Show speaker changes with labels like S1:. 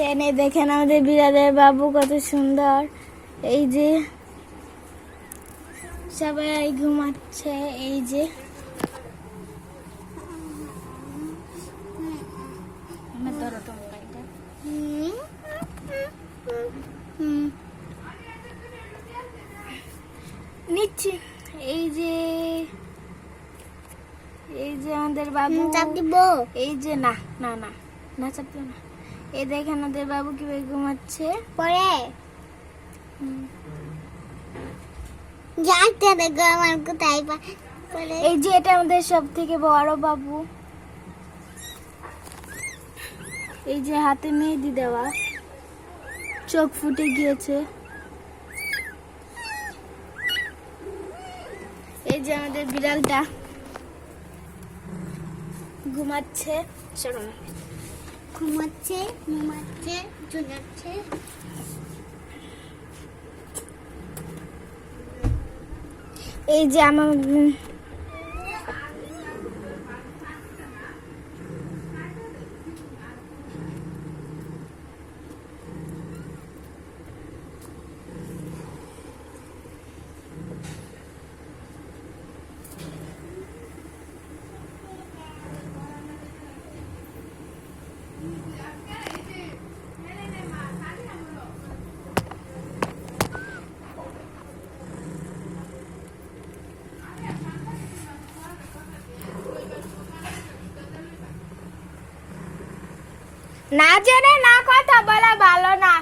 S1: এনে দেখেন আমাদের বিড়ালের বাবু কত সুন্দর। এই যে সবাই ঘুমাচ্ছে। এই যে নিচ্ছি। এই যে আমাদের বাবু। এই যে না না না না চাপতে না। এই দেখেন আমাদের বাবু কিভাবে ঘুমাচ্ছে। পরে এই যে এটা আমাদের সব থেকে বড় বাবু। এই যে হাতে মেহেদি দেওয়া, চোখ ফুটে গিয়েছে। এই যে আমাদের বিড়ালটা ঘুমাচ্ছে। ঘুমাচ্ছে চুলাচ্ছে। এই যে আমার না জেনে না কথা বলা ভালো না।